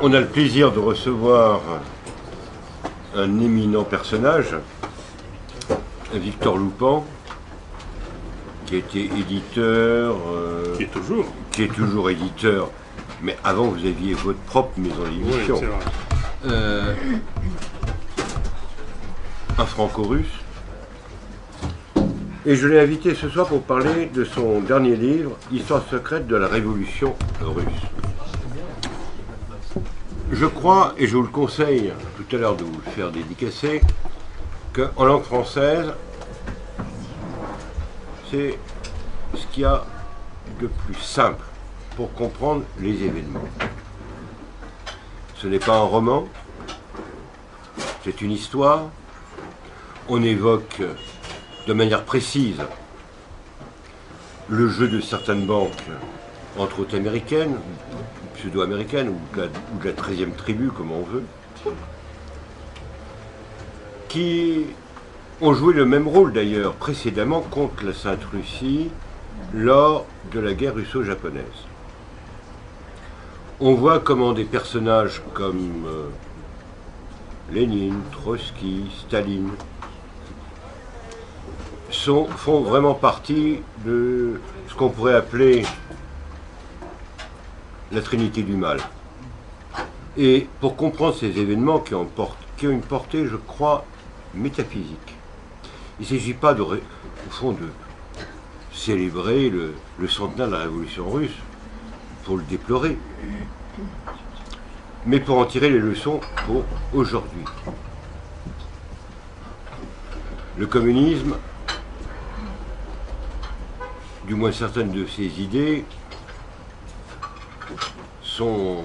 On a le plaisir de recevoir un éminent personnage, Victor Loupan, qui a été éditeur, qui est toujours éditeur, mais avant vous aviez votre propre maison d'édition. Oui, c'est vrai. Un franco-russe. Et je l'ai invité ce soir pour parler de son dernier livre, Histoire secrète de la Révolution russe. Je crois, et je vous le conseille tout à l'heure de vous le faire dédicacer, qu'en langue française, c'est ce qu'il y a de plus simple pour comprendre les événements. Ce n'est pas un roman, c'est une histoire. On évoque de manière précise le jeu de certaines banques, entre autres américaines, pseudo-américaines, ou de la 13e tribu, comme on veut, qui ont joué le même rôle d'ailleurs précédemment contre la Sainte-Russie lors de la guerre russo-japonaise. On voit comment des personnages comme Lénine, Trotsky, Staline font vraiment partie de ce qu'on pourrait appeler la trinité du mal. Et pour comprendre ces événements qui ont une portée, je crois, métaphysique, il ne s'agit pas, au fond, de célébrer le centenaire de la Révolution russe pour le déplorer, mais pour en tirer les leçons pour aujourd'hui. Le communisme, du moins certaines de ses idées, sont,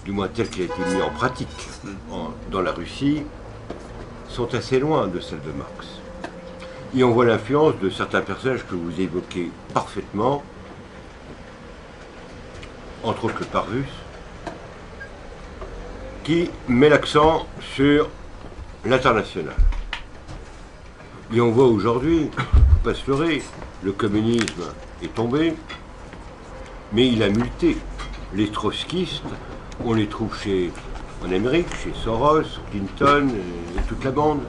du moins telles qu'elles ont été mises en pratique dans la Russie, sont assez loin de celles de Marx. Et on voit l'influence de certains personnages que vous évoquez parfaitement, entre autres le Parvus, qui met l'accent sur l'international. Et on voit aujourd'hui, il ne faut pas se leurrer, le communisme est tombé, mais il a muté. Les trotskistes, on les trouve en Amérique, chez Soros, Clinton et toute la bande.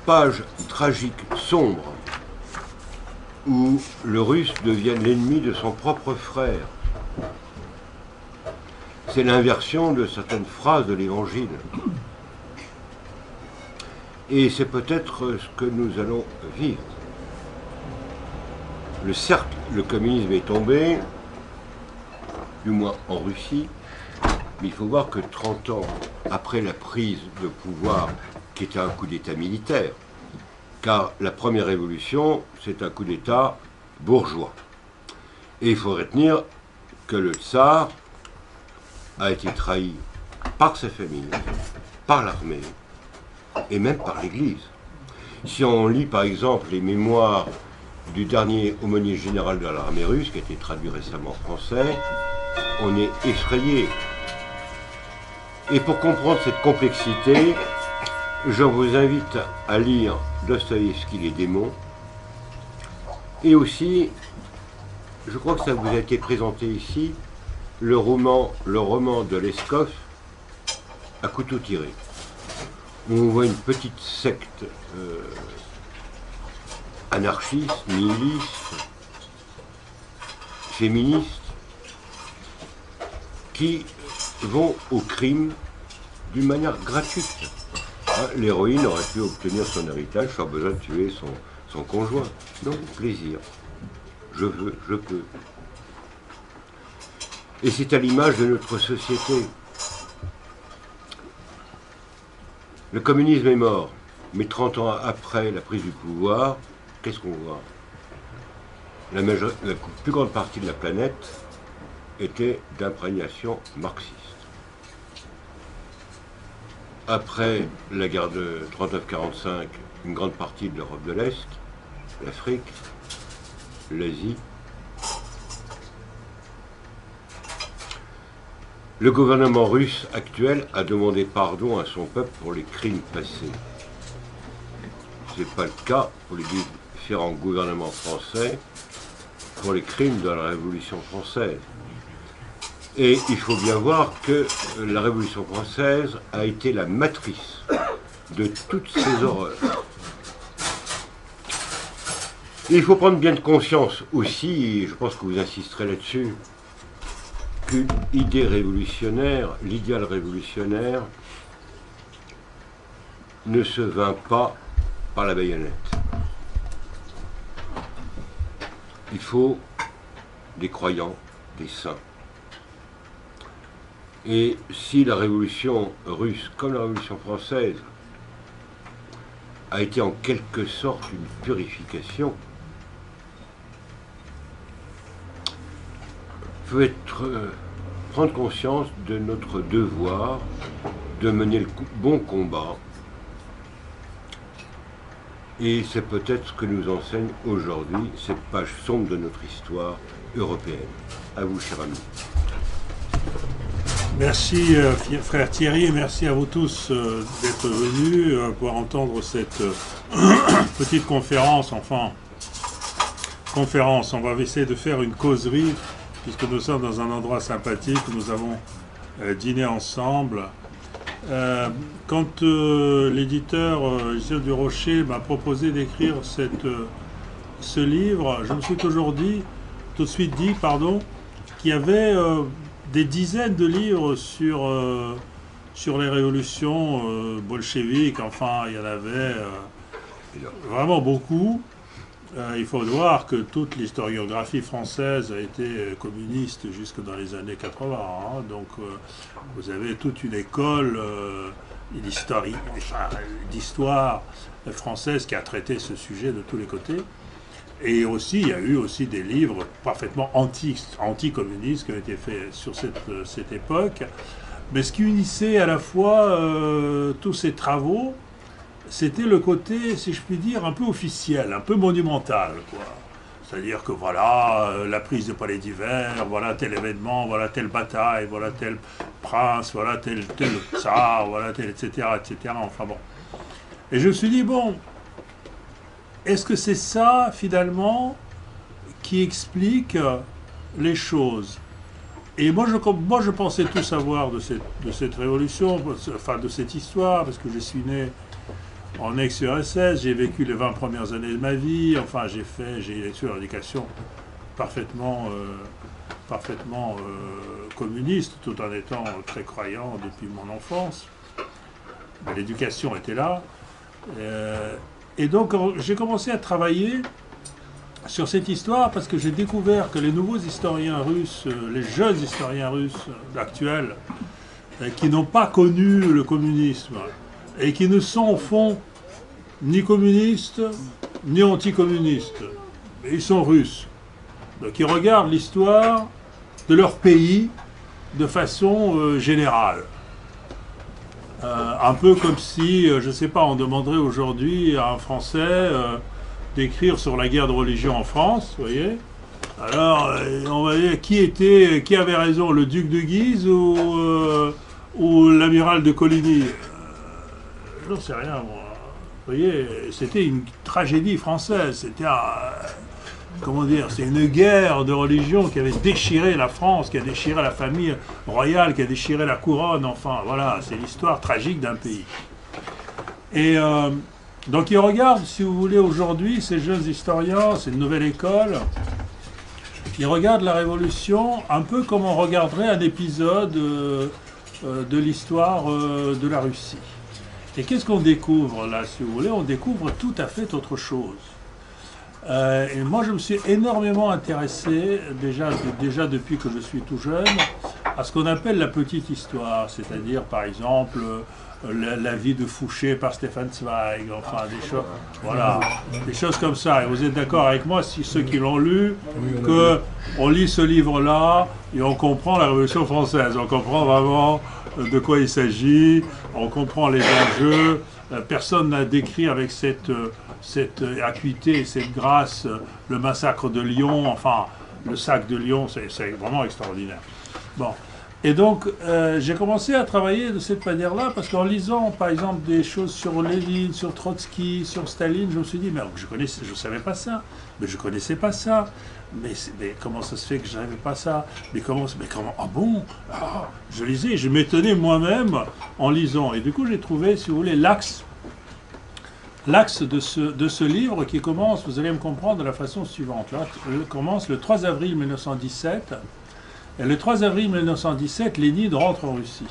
Page tragique, sombre, où le russe devient l'ennemi de son propre frère. C'est l'inversion de certaines phrases de l'Évangile. Et c'est peut-être ce que nous allons vivre. Certes, le communisme est tombé, du moins en Russie, mais il faut voir que 30 ans après la prise de pouvoir, qui était un coup d'État militaire, car la première révolution, c'est un coup d'État bourgeois. Et il faut retenir que le tsar a été trahi par sa famille, par l'armée, et même par l'Église. Si on lit par exemple les mémoires du dernier aumônier général de l'armée russe, qui a été traduit récemment en français, on est effrayé. Et pour comprendre cette complexité, je vous invite à lire Dostoïevski, Les démons, et aussi, je crois que ça vous a été présenté ici, le roman de Leskov, À couteau tiré, où on voit une petite secte anarchistes, nihilistes, féministes, qui vont au crime d'une manière gratuite. L'héroïne aurait pu obtenir son héritage sans besoin de tuer son conjoint. Non, plaisir. Je veux, je peux. Et c'est à l'image de notre société. Le communisme est mort, mais 30 ans après la prise du pouvoir, qu'est-ce qu'on voit? La plus grande partie de la planète était d'imprégnation marxiste. Après la guerre de 39-45, une grande partie de l'Europe de l'Est, l'Afrique, l'Asie, le gouvernement russe actuel a demandé pardon à son peuple pour les crimes passés. Ce n'est pas le cas pour les différents gouvernements français pour les crimes de la Révolution française. Et il faut bien voir que la Révolution française a été la matrice de toutes ces horreurs. Et il faut prendre bien de conscience aussi, et je pense que vous insisterez là-dessus, qu'une idée révolutionnaire, l'idéal révolutionnaire, ne se vainc pas par la baïonnette. Il faut des croyants, des saints. Et si la révolution russe, comme la révolution française, a été en quelque sorte une purification, il faut prendre conscience de notre devoir de mener le bon combat. Et c'est peut-être ce que nous enseigne aujourd'hui cette page sombre de notre histoire européenne. À vous, cher ami. Merci, frère Thierry, et merci à vous tous d'être venus pour entendre cette petite conférence. On va essayer de faire une causerie, puisque nous sommes dans un endroit sympathique où nous avons dîné ensemble. Quand l'éditeur Gilles du Rocher m'a proposé d'écrire ce livre, je me suis tout de suite dit, qu'il y avait des dizaines de livres sur les révolutions bolcheviques. Enfin, il y en avait vraiment beaucoup. Il faut voir que toute l'historiographie française a été communiste jusque dans les années 80. Hein. Donc vous avez toute une école d'histoire française qui a traité ce sujet de tous les côtés. Et aussi, il y a eu aussi des livres parfaitement anti-communistes qui ont été faits sur cette époque. Mais ce qui unissait à la fois tous ces travaux, c'était le côté, si je puis dire, un peu officiel, un peu monumental, quoi. C'est-à-dire que voilà, la prise de palais d'hiver, voilà tel événement, voilà telle bataille, voilà tel prince, voilà tel tsar, voilà tel, etc., etc. Enfin bon. Et je me suis dit, bon, est-ce que c'est ça, finalement, qui explique les choses? Et moi, je pensais tout savoir de cette révolution, enfin de cette histoire, parce que je suis né en ex-URSS, j'ai vécu les 20 premières années de ma vie, enfin j'ai reçu une éducation parfaitement communiste, tout en étant très croyant depuis mon enfance. Mais l'éducation était là. Et donc j'ai commencé à travailler sur cette histoire parce que j'ai découvert que les nouveaux historiens russes, les jeunes historiens russes actuels, qui n'ont pas connu le communisme, et qui ne sont au fond ni communistes, ni anticommunistes. Ils sont russes. Donc ils regardent l'histoire de leur pays de façon générale. Un peu comme si, je ne sais pas, on demanderait aujourd'hui à un Français d'écrire sur la guerre de religion en France, vous voyez. Alors, on va dire qui avait raison, le duc de Guise ou l'amiral de Coligny. Je n'en sais rien, moi. Vous voyez, c'était une tragédie française. C'était c'est une guerre de religion qui avait déchiré la France, qui a déchiré la famille royale, qui a déchiré la couronne. Enfin, voilà, c'est l'histoire tragique d'un pays. Et donc, ils regardent, si vous voulez, aujourd'hui, ces jeunes historiens, c'est une nouvelle école, ils regardent la Révolution un peu comme on regarderait un épisode de l'histoire de la Russie. Et qu'est-ce qu'on découvre là, si vous voulez? On découvre tout à fait autre chose. Et moi, je me suis énormément intéressé, déjà depuis que je suis tout jeune, à ce qu'on appelle la petite histoire, c'est-à-dire, par exemple, la vie de Fouché par Stefan Zweig, enfin, des choses comme ça. Et vous êtes d'accord avec moi, si ceux qui l'ont lu, qu'on lit ce livre-là et on comprend la Révolution française, on comprend vraiment de quoi il s'agit, on comprend les enjeux. Personne n'a décrit avec cette acuité et cette grâce le massacre de Lyon, enfin le sac de Lyon, c'est vraiment extraordinaire. Bon, Et donc, j'ai commencé à travailler de cette manière-là, parce qu'en lisant, par exemple, des choses sur Lénine, sur Trotsky, sur Staline, je me suis dit, mais je savais pas ça, mais je connaissais pas ça, mais comment ça se fait que je n'avais pas ça, mais comment, ah bon, ah, je lisais, je m'étonnais moi-même en lisant, et du coup, j'ai trouvé, si vous voulez, l'axe de ce livre qui commence, vous allez me comprendre, de la façon suivante. Là, commence le 3 avril 1917. Et le 3 avril 1917, Lénine rentre en Russie.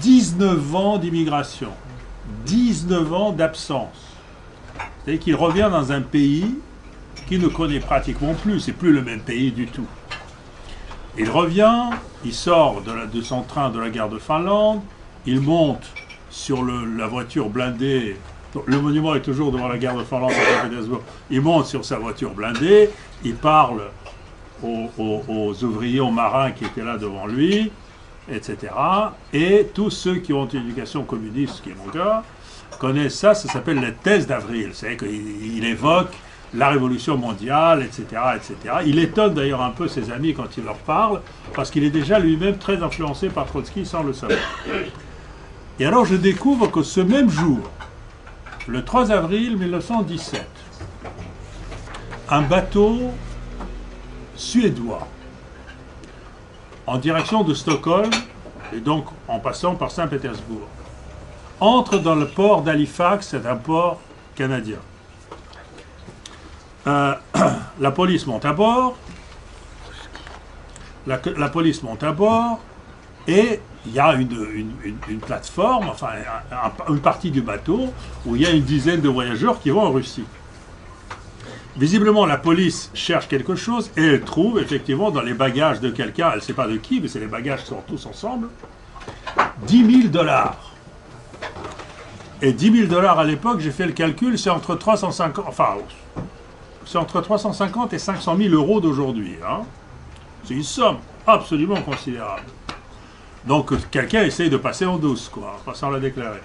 19 ans d'immigration, 19 ans d'absence. C'est-à-dire qu'il revient dans un pays qu'il ne connaît pratiquement plus, c'est plus le même pays du tout. Il revient, il sort de son train de la gare de Finlande, il monte sur la voiture blindée. Le monument est toujours devant la gare de Finlande à Saint-Pétersbourg. Il monte sur sa voiture blindée, il parle aux ouvriers, aux marins qui étaient là devant lui, etc. Et tous ceux qui ont une éducation communiste, ce qui est mon cas, connaissent ça, ça s'appelle la thèse d'avril. C'est qu'il évoque la révolution mondiale, etc., etc. Il étonne d'ailleurs un peu ses amis quand il leur parle, parce qu'il est déjà lui-même très influencé par Trotsky sans le savoir. Et alors je découvre que ce même jour, le 3 avril 1917, un bateau suédois en direction de Stockholm, et donc en passant par Saint-Pétersbourg, entre dans le port d'Halifax, c'est un port canadien. La police monte à bord, la police monte à bord, et il y a une plateforme, enfin une partie du bateau, où il y a une dizaine de voyageurs qui vont en Russie. Visiblement, la police cherche quelque chose et elle trouve effectivement dans les bagages de quelqu'un, elle ne sait pas de qui, mais c'est les bagages qui sont tous ensemble, 10 000 $. Et 10 000 $ à l'époque, j'ai fait le calcul, c'est entre 350, enfin, c'est entre 350 et 500 000 € d'aujourd'hui. Hein. C'est une somme absolument considérable. Donc quelqu'un essaye de passer en douce, quoi, sans la déclarer.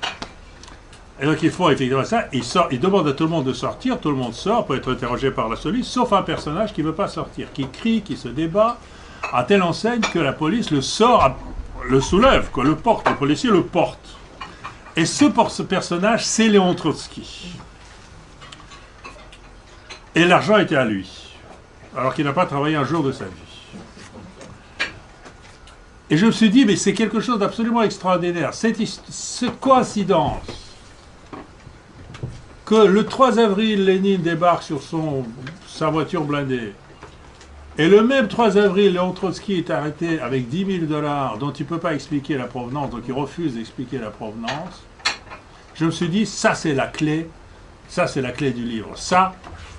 Et donc il faut effectivement ça, il demande à tout le monde de sortir, tout le monde sort, peut être interrogé par la police, sauf un personnage qui ne veut pas sortir, qui crie, qui se débat, à telle enseigne que la police le soulève, quoi, le porte, le policier le porte. Et ce personnage, c'est Léon Trotsky. Et l'argent était à lui, alors qu'il n'a pas travaillé un jour de sa vie. Et je me suis dit, mais c'est quelque chose d'absolument extraordinaire, cette coïncidence, que le 3 avril, Lénine débarque sur sa voiture blindée, et le même 3 avril, Léon Trotsky est arrêté avec 10 000 $ dont il ne peut pas expliquer la provenance, donc il refuse d'expliquer la provenance. Je me suis dit, ça c'est la clé du livre. Ça,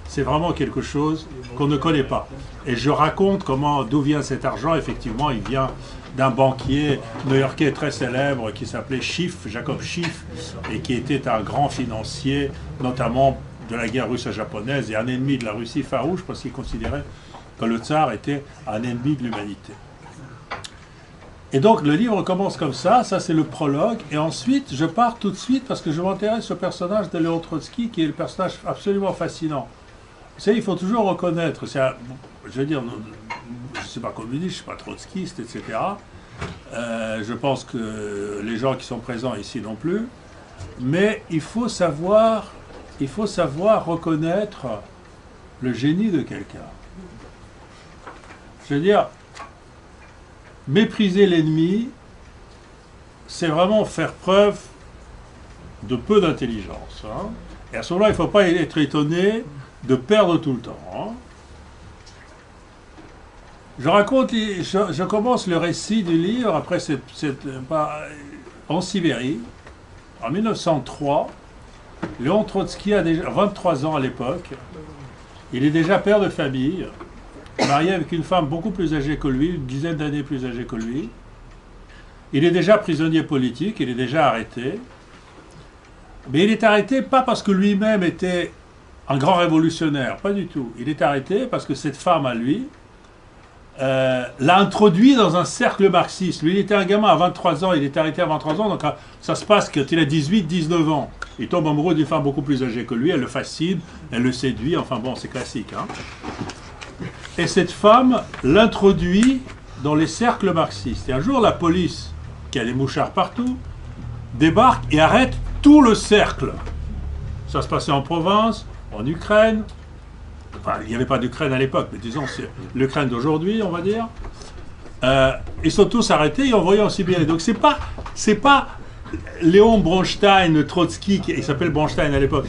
c'est vraiment quelque chose qu'on ne connaît pas. Et je raconte d'où vient cet argent. Effectivement, il vient d'un banquier new-yorkais très célèbre qui s'appelait Schiff, Jacob Schiff, et qui était un grand financier, notamment de la guerre russo-japonaise, et un ennemi de la Russie farouche, parce qu'il considérait que le tsar était un ennemi de l'humanité. Et donc le livre commence comme ça c'est le prologue, et ensuite je pars tout de suite, parce que je m'intéresse au personnage de Léon Trotsky, qui est le personnage absolument fascinant. Vous savez, il faut toujours reconnaître, je veux dire, je ne suis pas communiste, je ne suis pas trotskiste, etc. Je pense que les gens qui sont présents ici non plus. Mais il faut savoir reconnaître le génie de quelqu'un. Je veux dire, mépriser l'ennemi, c'est vraiment faire preuve de peu d'intelligence. Hein. Et à ce moment-là, il ne faut pas être étonné de perdre tout le temps. Hein. Je commence le récit du livre après en Sibérie, en 1903. Léon Trotsky a déjà 23 ans à l'époque. Il est déjà père de famille, marié avec une femme beaucoup plus âgée que lui, une dizaine d'années plus âgée que lui. Il est déjà prisonnier politique, il est déjà arrêté. Mais il est arrêté pas parce que lui-même était un grand révolutionnaire, pas du tout. Il est arrêté parce que cette femme à lui l'a introduit dans un cercle marxiste. Lui, il était un gamin à 23 ans, il est arrêté à 23 ans, donc ça se passe quand il a 18-19 ans. Il tombe amoureux d'une femme beaucoup plus âgée que lui, elle le fascine, elle le séduit, enfin bon, c'est classique. Hein. Et cette femme l'introduit dans les cercles marxistes. Et un jour, la police, qui a des mouchards partout, débarque et arrête tout le cercle. Ça se passait en province, en Ukraine. Enfin, il n'y avait pas d'Ukraine à l'époque, mais disons, c'est l'Ukraine d'aujourd'hui, on va dire. Ils sont tous arrêtés et envoyés en Sibérie. Donc c'est pas Léon Bronstein, Trotsky, il s'appelle Bronstein à l'époque,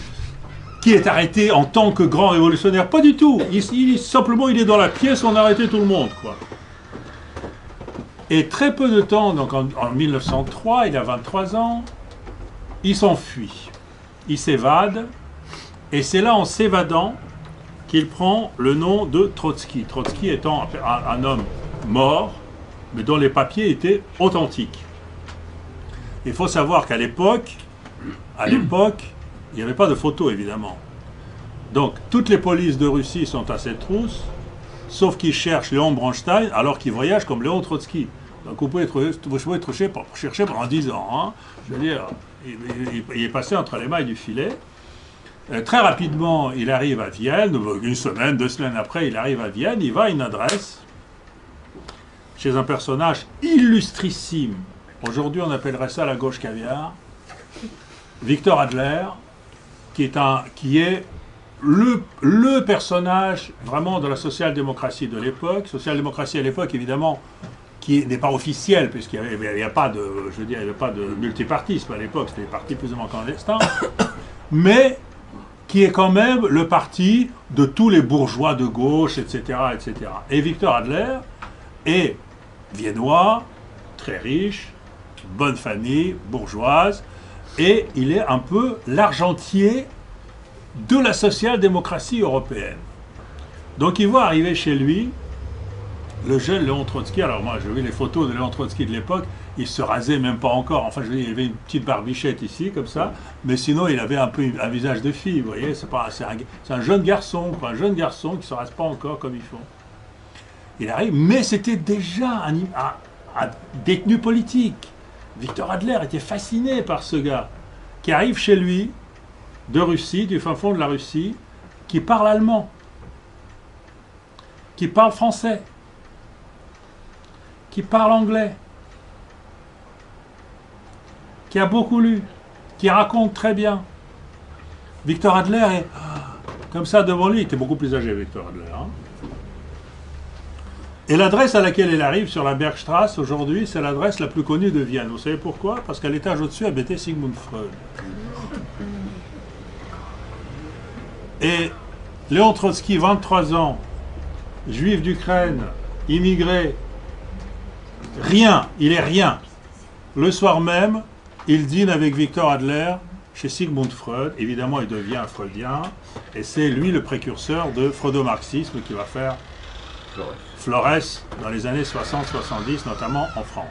qui est arrêté en tant que grand révolutionnaire. Pas du tout. Simplement, il est dans la pièce, on a arrêté tout le monde, quoi. Et très peu de temps, donc en 1903, il a 23 ans, il s'enfuit. Il s'évade. Et c'est là, en s'évadant, qu'il prend le nom de Trotsky. Trotsky étant un homme mort, mais dont les papiers étaient authentiques. Il faut savoir qu'à l'époque, il n'y avait pas de photos, évidemment. Donc, toutes les polices de Russie sont à cette trousse, sauf qu'ils cherchent Léon Bronstein, alors qu'il voyage comme Léon Trotsky. Donc, vous pouvez chercher pendant 10 ans. Hein. Je veux dire, il est passé entre les mailles du filet. Très rapidement, il arrive à Vienne. Une semaine, 2 semaines après, il arrive à Vienne. Il va à une adresse chez un personnage illustrissime. Aujourd'hui, on appellerait ça la gauche caviar. Victor Adler, qui est le personnage vraiment de la social-démocratie de l'époque. Social-démocratie à l'époque, évidemment, qui n'est pas officielle, puisqu'il n'y avait pas de, je veux dire, il n'y avait pas de multipartisme à l'époque, c'était des partis plus ou moins clandestins, mais qui est quand même le parti de tous les bourgeois de gauche, etc., etc. Et Victor Adler est viennois, très riche, bonne famille, bourgeoise, et il est un peu l'argentier de la social-démocratie européenne. Donc il voit arriver chez lui le jeune Léon Trotsky. Alors moi, je vu les photos de Léon Trotsky de l'époque, il se rasait même pas encore. Enfin, je veux dire, il avait une petite barbichette ici, comme ça, mais sinon, il avait un peu un visage de fille, vous voyez. C'est un jeune garçon, quoi, un jeune garçon qui se rase pas encore comme il faut. Il arrive, mais c'était déjà un détenu politique. Victor Adler était fasciné par ce gars qui arrive chez lui, de Russie, du fin fond de la Russie, qui parle allemand, qui parle français, qui parle anglais, qui a beaucoup lu, qui raconte très bien. Victor Adler est comme ça devant lui. Il était beaucoup plus âgé, Victor Adler. Hein. Et l'adresse à laquelle il arrive sur la Bergstrasse aujourd'hui, c'est l'adresse la plus connue de Vienne. Vous savez pourquoi? Parce qu'à l'étage au-dessus habitait Sigmund Freud. Et Léon Trotsky, 23 ans, juif d'Ukraine, immigré, rien, il est rien. Le soir même, il dîne avec Victor Adler chez Sigmund Freud. Évidemment, il devient freudien. Et c'est lui le précurseur de freudomarxisme qui va faire Flores dans les années 60-70, notamment en France.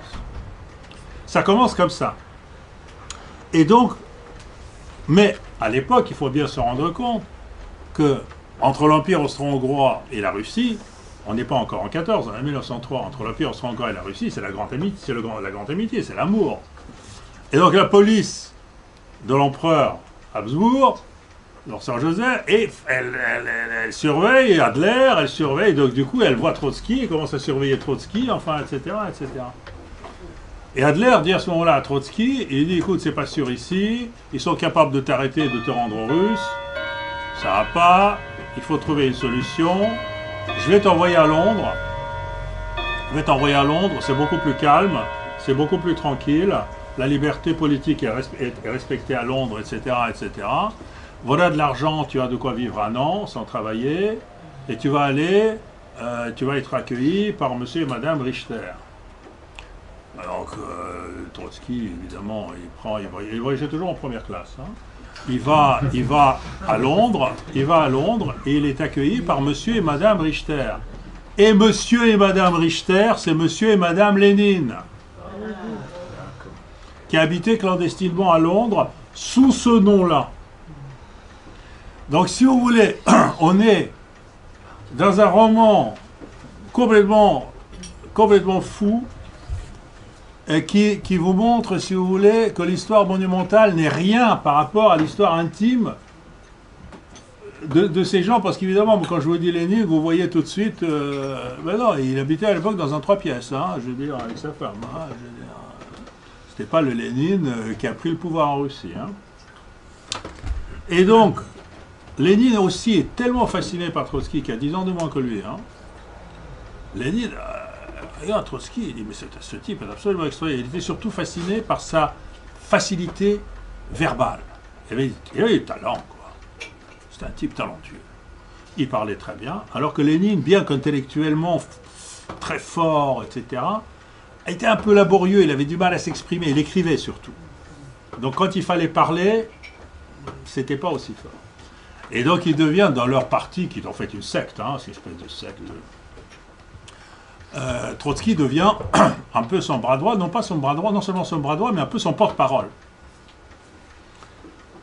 Ça commence comme ça. Et donc, mais à l'époque, il faut bien se rendre compte que entre l'Empire austro-hongrois et la Russie, on n'est pas encore en 14, on est en 1903, entre l'Empire austro-hongrois et la Russie, c'est la grande amitié, la grande amitié, c'est l'amour. Et donc la police de l'empereur Habsbourg, l'empereur Joseph, et elle surveille Adler, elle surveille, donc du coup elle voit Trotsky, elle commence à surveiller Trotsky, enfin, etc., etc. Et Adler dit à ce moment-là à Trotsky, il dit, écoute, c'est pas sûr ici, ils sont capables de t'arrêter et de te rendre aux Russes, ça va pas, il faut trouver une solution, je vais t'envoyer à Londres, c'est beaucoup plus calme, c'est beaucoup plus tranquille, la liberté politique est respectée à Londres, etc., etc. Voilà de l'argent, tu as de quoi vivre un an sans travailler, et tu vas être accueilli par monsieur et madame Richter. Alors que Trotsky, évidemment, il voyageait toujours en première classe. Hein. Il va à Londres, et il est accueilli par monsieur et madame Richter. Et monsieur et madame Richter, c'est monsieur et madame Lénine, qui habitaient clandestinement à Londres sous ce nom-là. Donc, si vous voulez, on est dans un roman complètement fou, et qui vous montre, si vous voulez, que l'histoire monumentale n'est rien par rapport à l'histoire intime de ces gens, parce qu'évidemment, quand je vous dis Lénine, vous voyez tout de suite, ben non, il habitait à l'époque dans un 3 pièces, hein, je veux dire, avec sa femme. Hein, je veux dire, c'était pas le Lénine qui a pris le pouvoir en Russie. Hein. Et donc, Lénine aussi est tellement fasciné par Trotsky, qui a 10 ans de moins que lui. Hein. Lénine, regarde Trotsky, il dit, mais ce type est absolument extraordinaire. Il était surtout fasciné par sa facilité verbale. Il avait du talent, quoi. C'était un type talentueux. Il parlait très bien, alors que Lénine, bien qu'intellectuellement très fort, etc., était un peu laborieux, il avait du mal à s'exprimer, il écrivait surtout. Donc quand il fallait parler, c'était pas aussi fort. Et donc il devient, dans leur parti, qui est en fait une secte, hein, c'est une espèce de secte, Trotsky devient un peu son bras droit, non pas son bras droit, non seulement son bras droit, mais un peu son porte-parole.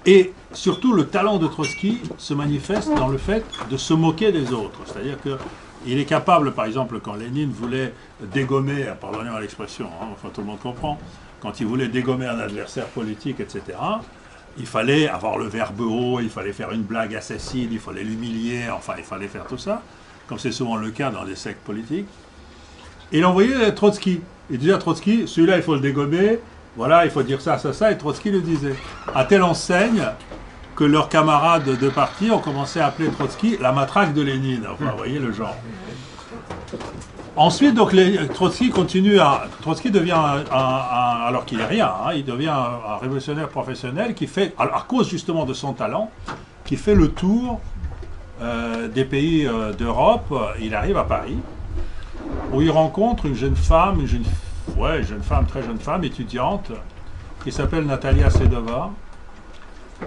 Et surtout, le talent de Trotsky se manifeste dans le fait de se moquer des autres. C'est-à-dire qu'il est capable, par exemple, quand Lénine voulait dégommer, pardonnez-moi l'expression, hein, enfin tout le monde comprend, quand il voulait dégommer un adversaire politique, etc., il fallait avoir le verbe haut, il fallait faire une blague assassine, il fallait l'humilier, enfin il fallait faire tout ça, comme c'est souvent le cas dans les sectes politiques. Et il envoyait Trotsky. Il disait à Trotsky, celui-là il faut le dégommer, voilà, il faut dire ça, ça, ça, et Trotsky le disait. À telle enseigne que leurs camarades de parti ont commencé à appeler Trotsky la matraque de Lénine. Enfin, vous voyez le genre. Ensuite, donc, Trotsky devient, alors qu'il n'est rien, hein, il devient un révolutionnaire professionnel qui fait, à cause justement de son talent, qui fait le tour des pays d'Europe. Il arrive à Paris, où il rencontre une jeune femme, très jeune femme, étudiante, qui s'appelle Natalia Sedova,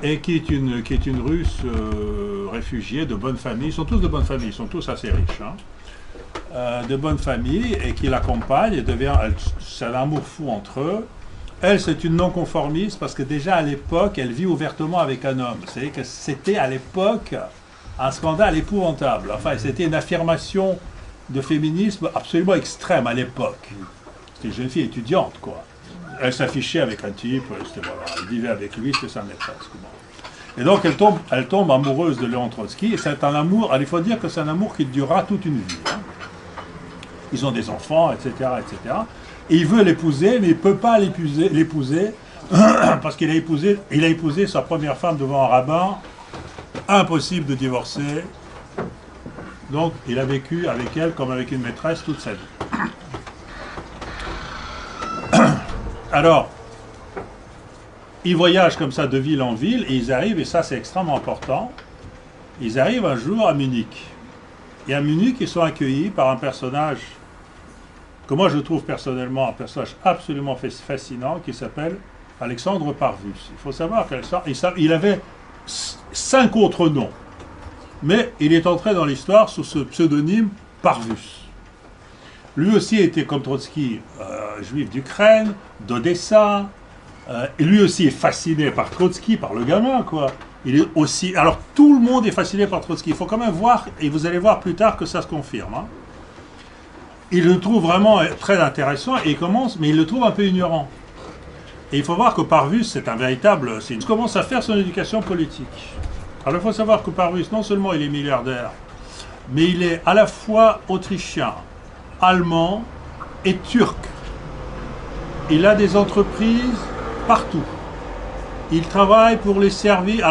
et qui est une Russe réfugiée de bonne famille. Ils sont tous de bonne famille, ils sont tous assez riches, hein, de bonne famille, et qui l'accompagne, et c'est un amour fou entre eux. Elle, c'est une non-conformiste, parce que déjà à l'époque, elle vit ouvertement avec un homme. Vous savez que c'était à l'époque un scandale épouvantable. Enfin, c'était une affirmation de féminisme absolument extrême à l'époque. C'était une jeune fille étudiante, quoi. Elle s'affichait avec un type, voilà, elle vivait avec lui, c'était sa maîtresse. Et donc elle tombe amoureuse de Léon Trotsky, et c'est un amour, il faut dire que c'est un amour qui durera toute une vie. Hein. Ils ont des enfants, etc., etc. Et il veut l'épouser, mais il ne peut pas l'épouser parce qu'il a épousé sa première femme devant un rabbin. Impossible de divorcer. Donc il a vécu avec elle comme avec une maîtresse toute sa vie. Alors, ils voyagent comme ça de ville en ville, et ils arrivent, et ça c'est extrêmement important, ils arrivent un jour à Munich. Et à Munich, ils sont accueillis par un personnage que moi je trouve personnellement un personnage absolument fascinant, qui s'appelle Alexandre Parvus. Il faut savoir qu'il avait 5 autres noms, mais il est entré dans l'histoire sous ce pseudonyme Parvus. Lui aussi était, comme Trotsky, juif d'Ukraine, d'Odessa. Et lui aussi est fasciné par Trotsky, par le gamin, quoi. Il est aussi... Alors, tout le monde est fasciné par Trotsky. Il faut quand même voir, et vous allez voir plus tard que ça se confirme. Hein. Il le trouve vraiment très intéressant, et mais il le trouve un peu ignorant. Et il faut voir que Parvus, c'est un véritable... Il commence à faire son éducation politique. Alors, il faut savoir que Parvus, non seulement il est milliardaire, mais il est à la fois autrichien, allemand et turc. Il a des entreprises partout. Il travaille pour les services,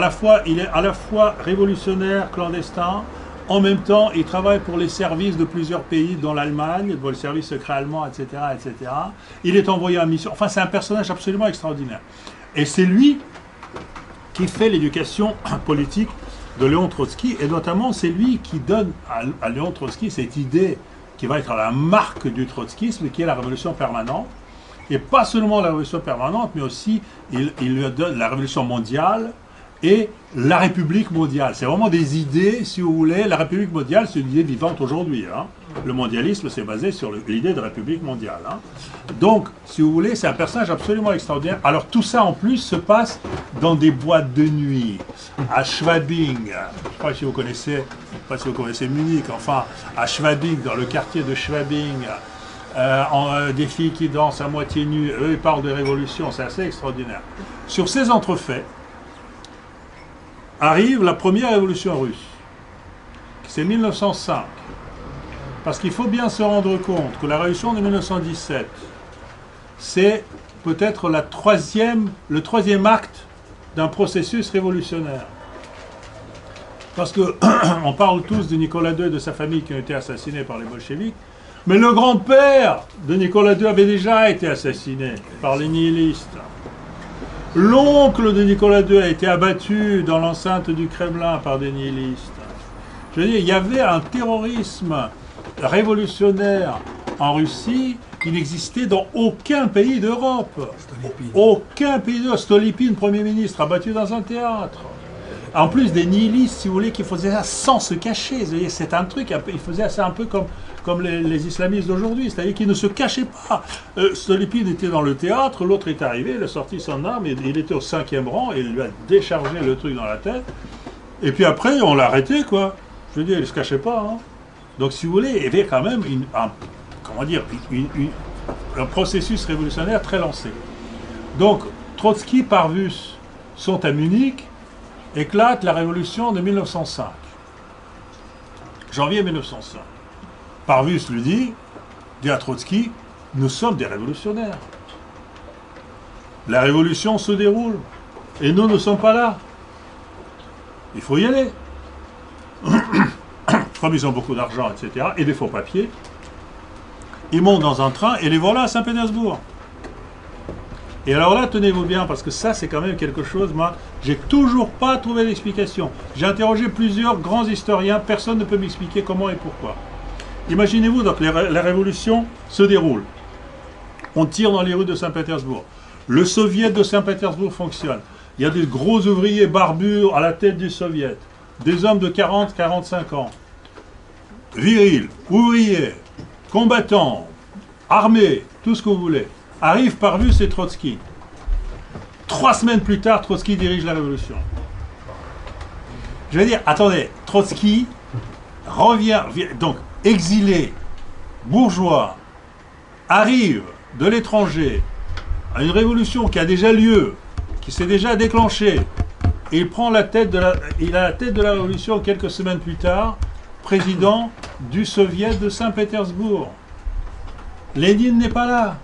il est à la fois révolutionnaire, clandestin, en même temps il travaille pour les services de plusieurs pays, dont l'Allemagne, pour le service secret allemand, etc., etc. Il est envoyé en mission. Enfin, c'est un personnage absolument extraordinaire. Et c'est lui qui fait l'éducation politique de Léon Trotsky, et notamment c'est lui qui donne à Léon Trotsky cette idée qui va être la marque du trotskisme, qui est la révolution permanente. Et pas seulement la révolution permanente, mais aussi il lui donne la révolution mondiale et la République mondiale. C'est vraiment des idées, si vous voulez. La République mondiale, c'est une idée vivante aujourd'hui. Hein. Le mondialisme, c'est basé sur l'idée de République mondiale. Hein. Donc, si vous voulez, c'est un personnage absolument extraordinaire. Alors, tout ça, en plus, se passe dans des boîtes de nuit, à Schwabing. Je ne sais pas si vous connaissez Munich, enfin, à Schwabing, dans le quartier de Schwabing, des filles qui dansent à moitié nues, eux, ils parlent de révolution, c'est assez extraordinaire. Sur ces entrefaits, arrive la première révolution russe. c'est 1905. Parce qu'il faut bien se rendre compte que la révolution de 1917, c'est peut-être le troisième acte d'un processus révolutionnaire. Parce que on parle tous de Nicolas II et de sa famille qui ont été assassinés par les bolcheviks, mais le grand-père de Nicolas II avait déjà été assassiné par les nihilistes. L'oncle de Nicolas II a été abattu dans l'enceinte du Kremlin par des nihilistes. Je veux dire, il y avait un terrorisme révolutionnaire en Russie qui n'existait dans aucun pays d'Europe. Aucun pays d'Europe. Stolypine, Premier ministre, abattu dans un théâtre. En plus des nihilistes, si vous voulez, qui faisaient ça sans se cacher. C'est un truc, ils faisaient ça un peu comme les islamistes d'aujourd'hui, c'est-à-dire qu'ils ne se cachaient pas. Stolypine était dans le théâtre, l'autre est arrivé, il a sorti son arme, il était au 5e rang, et il lui a déchargé le truc dans la tête. Et puis après, on l'a arrêté, quoi. Je veux dire, il ne se cachait pas. Hein. Donc, si vous voulez, il y avait quand même un processus révolutionnaire très lancé. Donc, Trotsky, Parvus sont à Munich, éclate la révolution de 1905. Janvier 1905. Parvus lui dit à Trotsky, nous sommes des révolutionnaires. La révolution se déroule, et nous ne sommes pas là. Il faut y aller. Comme ils ont beaucoup d'argent, etc., et des faux papiers, ils montent dans un train et les voilà à Saint-Pétersbourg. Et alors là, tenez-vous bien, parce que ça, c'est quand même quelque chose, moi, j'ai toujours pas trouvé d'explication. J'ai interrogé plusieurs grands historiens, personne ne peut m'expliquer comment et pourquoi. Imaginez-vous, donc, la révolution se déroule. On tire dans les rues de Saint-Pétersbourg. Le soviet de Saint-Pétersbourg fonctionne. Il y a des gros ouvriers barbus à la tête du soviet. Des hommes de 40-45 ans. Virils, ouvriers, combattants, armés, tout ce que vous voulez. Arrivent Parvus et Trotsky. 3 semaines plus tard, Trotsky dirige la révolution. Je veux dire, attendez, Trotsky revient, donc exilé, bourgeois, arrive de l'étranger à une révolution qui a déjà lieu, qui s'est déjà déclenchée, et il prend la tête il a la tête de la révolution quelques semaines plus tard, président du soviet de Saint-Pétersbourg. Lénine n'est pas là.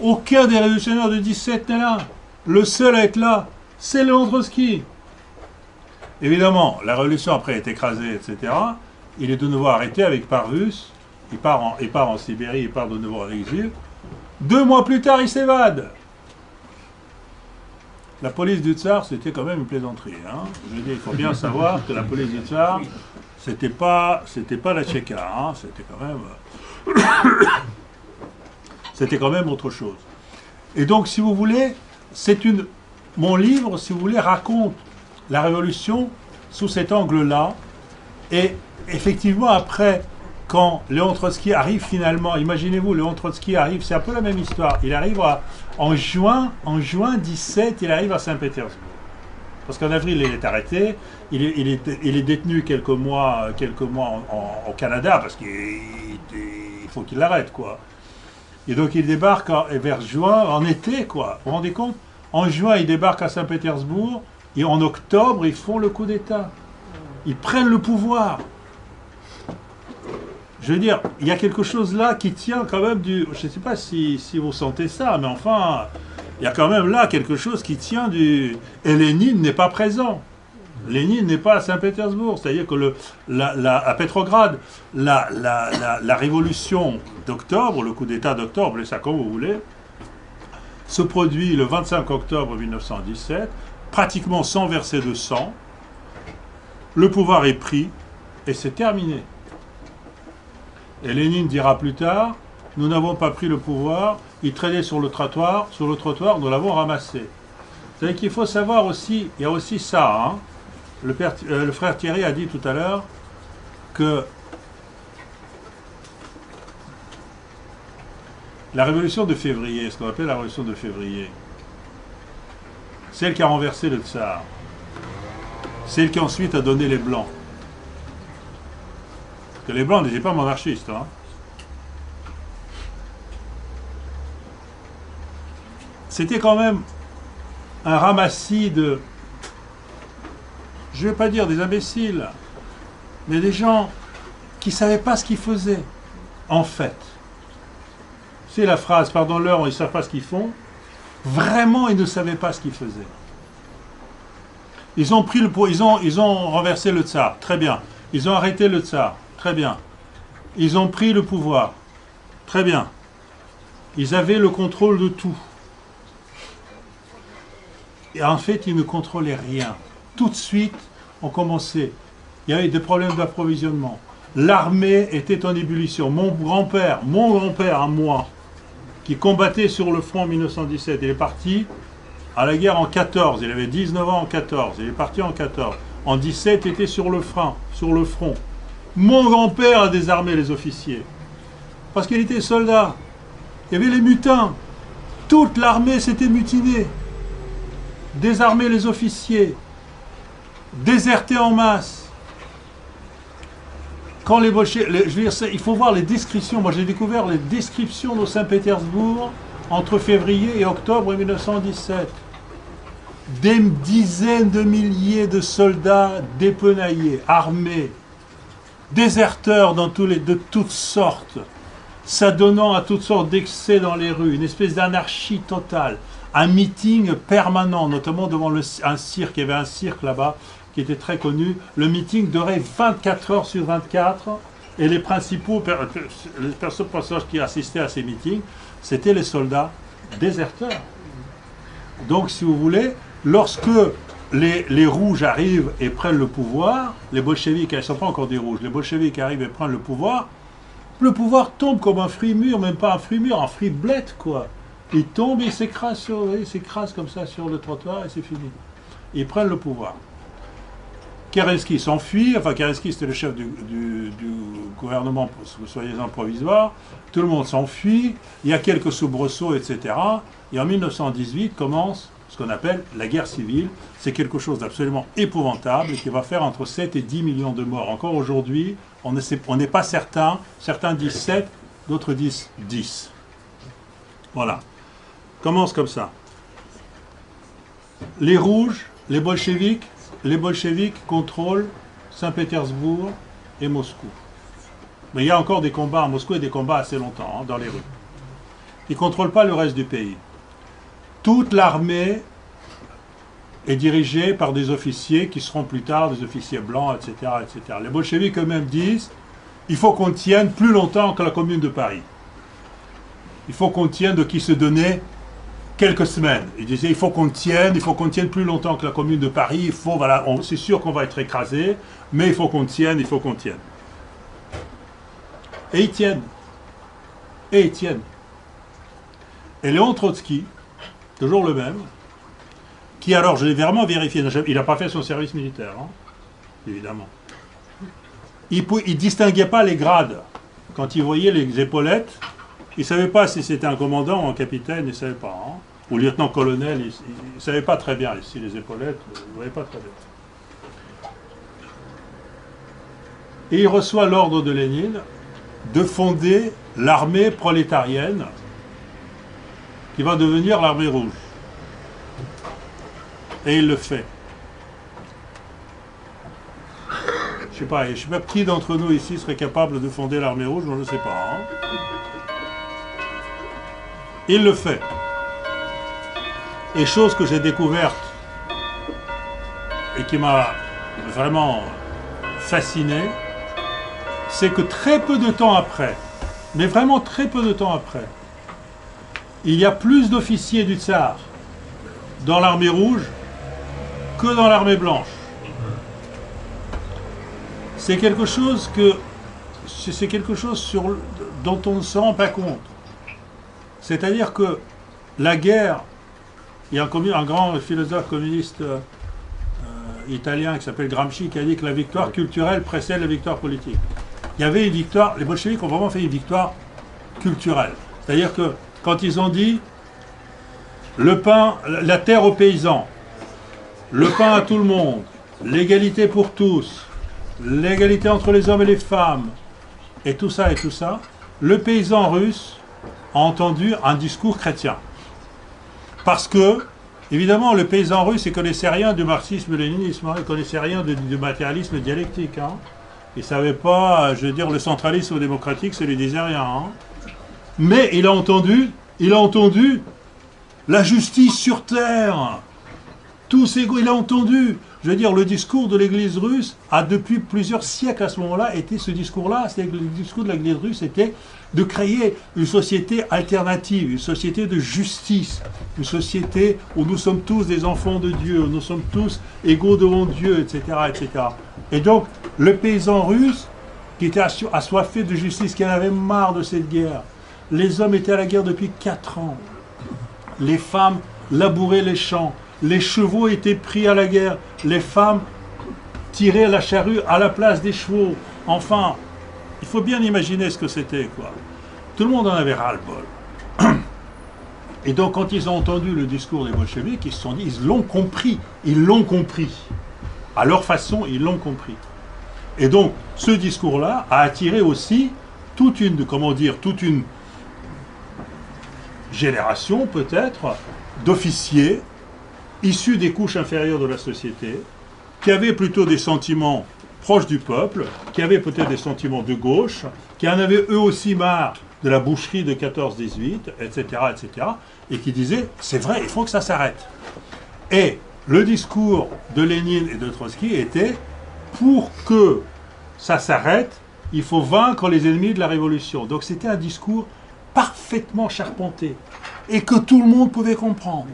Aucun des révolutionnaires de 17 n'est là. Le seul à être là, c'est Léon Trotsky. Évidemment, la révolution après est écrasée, etc. Il est de nouveau arrêté avec Parvus. Il part en Sibérie, il part de nouveau en exil. 2 mois plus tard, il s'évade. La police du tsar, c'était quand même une plaisanterie. Hein. Je veux dire, il faut bien savoir que la police du tsar, c'était pas la Tchéka. Hein. C'était quand même autre chose. Et donc, si vous voulez, mon livre, si vous voulez, raconte la révolution sous cet angle-là. Et effectivement, après, quand Léon Trotsky arrive finalement, imaginez-vous, Léon Trotsky arrive, c'est un peu la même histoire. Il arrive en juin 17, il arrive à Saint-Pétersbourg. Parce qu'en avril, il est arrêté. Il est détenu quelques mois au Canada, parce qu'il faut qu'il l'arrête, quoi. Et donc il débarque vers juin, en été, quoi. Vous vous rendez compte? En juin, il débarque à Saint-Pétersbourg, et en octobre, ils font le coup d'État. Ils prennent le pouvoir. Je veux dire, il y a quelque chose là qui tient quand même du... Je ne sais pas si vous sentez ça, mais enfin, il y a quand même là quelque chose qui tient du... Et Lénine n'est pas présent. Lénine n'est pas à Saint-Pétersbourg. C'est-à-dire que à Pétrograd, la révolution d'octobre, le coup d'État d'octobre, appelez ça comme vous voulez, se produit le 25 octobre 1917, pratiquement sans verser de sang. Le pouvoir est pris et c'est terminé. Et Lénine dira plus tard, nous n'avons pas pris le pouvoir, il traînait sur le trottoir, nous l'avons ramassé. C'est-à-dire qu'il faut savoir aussi, il y a aussi ça, hein. Le frère Thierry a dit tout à l'heure que la révolution de février, ce qu'on appelle la révolution de février, celle qui a renversé le tsar, celle qui ensuite a donné les blancs. Parce que les blancs n'étaient pas monarchistes. Hein. C'était quand même un ramassis de, je ne vais pas dire des imbéciles, mais des gens qui ne savaient pas ce qu'ils faisaient, en fait. C'est la phrase, pardon-leur, ils ne savent pas ce qu'ils font. Vraiment, ils ne savaient pas ce qu'ils faisaient. Ils ont pris ils ont renversé le tsar, très bien. Ils ont arrêté le tsar, très bien. Ils ont pris le pouvoir, très bien. Ils avaient le contrôle de tout. Et en fait, ils ne contrôlaient rien. Tout de suite, on commençait. Il y avait des problèmes d'approvisionnement. L'armée était en ébullition. Mon grand-père à moi, qui combattait sur le front en 1917, il est parti à la guerre en 14. Il avait 19 ans en 14. Il est parti en 14. En 17, il était sur le front. Mon grand-père a désarmé les officiers. Parce qu'il était soldat. Il y avait les mutins. Toute l'armée s'était mutinée. Désarmer les officiers. Déserter en masse. Quand les bolcheviks, je veux dire, il faut voir les descriptions. Moi, j'ai découvert les descriptions de Saint-Pétersbourg entre février et octobre 1917. Des dizaines de milliers de soldats dépenaillés, armés, déserteurs de toutes sortes, s'adonnant à toutes sortes d'excès dans les rues, une espèce d'anarchie totale, un meeting permanent, notamment devant un cirque. Il y avait un cirque là-bas qui était très connu. Le meeting durait 24 heures sur 24 et les personnages qui assistaient à ces meetings, c'était les soldats déserteurs. Donc, si vous voulez, lorsque les rouges arrivent et prennent le pouvoir, les bolcheviks, ils ne sont pas encore des rouges, les bolcheviks arrivent et prennent le pouvoir tombe comme un fruit mûr, même pas un fruit mûr, un fruit blette, quoi. Il tombe et il s'écrase comme ça sur le trottoir et c'est fini. Ils prennent le pouvoir. Kerensky s'enfuit, Kerensky c'était le chef du gouvernement, soi-disant provisoire, tout le monde s'enfuit, il y a quelques soubresauts, etc. Et en 1918 commence ce qu'on appelle la guerre civile. C'est quelque chose d'absolument épouvantable qui va faire entre 7 et 10 millions de morts. Encore aujourd'hui, on n'est pas certain, certains disent 7, d'autres disent 10. Voilà. Commence comme ça. Les rouges, les bolcheviks contrôlent Saint-Pétersbourg et Moscou. Mais il y a encore des combats à Moscou et des combats assez longtemps dans les rues. Ils ne contrôlent pas le reste du pays. Toute l'armée est dirigée par des officiers qui seront plus tard des officiers blancs, etc., etc. Les bolcheviks eux-mêmes disent il faut qu'on tienne plus longtemps que la Commune de Paris. Il faut qu'on tienne de qui se donnait quelques semaines. Ils disaient il faut qu'on tienne plus longtemps que la Commune de Paris. C'est sûr qu'on va être écrasé, mais il faut qu'on tienne. Et ils tiennent. Et Léon Trotsky, toujours le même, qui alors, je l'ai vraiment vérifié, il n'a pas fait son service militaire, hein, évidemment. Il ne distinguait pas les grades. Quand il voyait les épaulettes, il ne savait pas si c'était un commandant ou un capitaine, il ne savait pas. Hein. Ou lieutenant-colonel, il ne savait pas très bien ici les épaulettes, il ne voyait pas très bien. Et il reçoit l'ordre de Lénine de fonder l'armée prolétarienne qui va devenir l'armée rouge. Et il le fait. Je sais pas qui d'entre nous ici serait capable de fonder l'armée rouge, je ne sais pas. Hein. Il le fait. Et chose que j'ai découverte et qui m'a vraiment fasciné, c'est que très peu de temps après, mais vraiment très peu de temps après, il y a plus d'officiers du tsar dans l'armée rouge que dans l'armée blanche. C'est quelque chose dont on ne se rend pas compte. C'est-à-dire que la guerre, il y a un grand philosophe communiste italien qui s'appelle Gramsci qui a dit que la victoire culturelle précède la victoire politique. Il y avait une victoire, les bolcheviks ont vraiment fait une victoire culturelle. C'est-à-dire que quand ils ont dit le pain, la terre aux paysans, le pain à tout le monde, l'égalité pour tous, l'égalité entre les hommes et les femmes, et tout ça, le paysan russe a entendu un discours chrétien. Parce que, évidemment, le paysan russe, il ne connaissait rien du marxisme-léninisme, il ne connaissait rien du matérialisme dialectique. Hein. Il ne savait pas, je veux dire, le centralisme démocratique, ça lui disait rien. Hein. Mais il a entendu la justice sur terre. Tous égaux, il a entendu. Je veux dire, le discours de l'Église russe a depuis plusieurs siècles à ce moment-là été ce discours-là. Le discours de l'Église russe était de créer une société alternative, une société de justice, une société où nous sommes tous des enfants de Dieu, où nous sommes tous égaux devant Dieu, etc., etc. Et donc, le paysan russe, qui était assoiffé de justice, qui en avait marre de cette guerre, les hommes étaient à la guerre depuis 4 ans. Les femmes labouraient les champs. Les chevaux étaient pris à la guerre. Les femmes tiraient la charrue à la place des chevaux. Enfin, il faut bien imaginer ce que c'était, quoi. Tout le monde en avait ras-le-bol. Et donc, quand ils ont entendu le discours des bolcheviks, ils se sont dit, ils l'ont compris. Ils l'ont compris. À leur façon, ils l'ont compris. Et donc, ce discours-là a attiré aussi toute une génération, peut-être, d'officiers issus des couches inférieures de la société, qui avaient plutôt des sentiments proches du peuple, qui avaient peut-être des sentiments de gauche, qui en avaient eux aussi marre de la boucherie de 14-18, etc., etc., et qui disaient, c'est vrai, il faut que ça s'arrête. Et le discours de Lénine et de Trotsky était, pour que ça s'arrête, il faut vaincre les ennemis de la révolution. Donc c'était un discours parfaitement charpenté, et que tout le monde pouvait comprendre.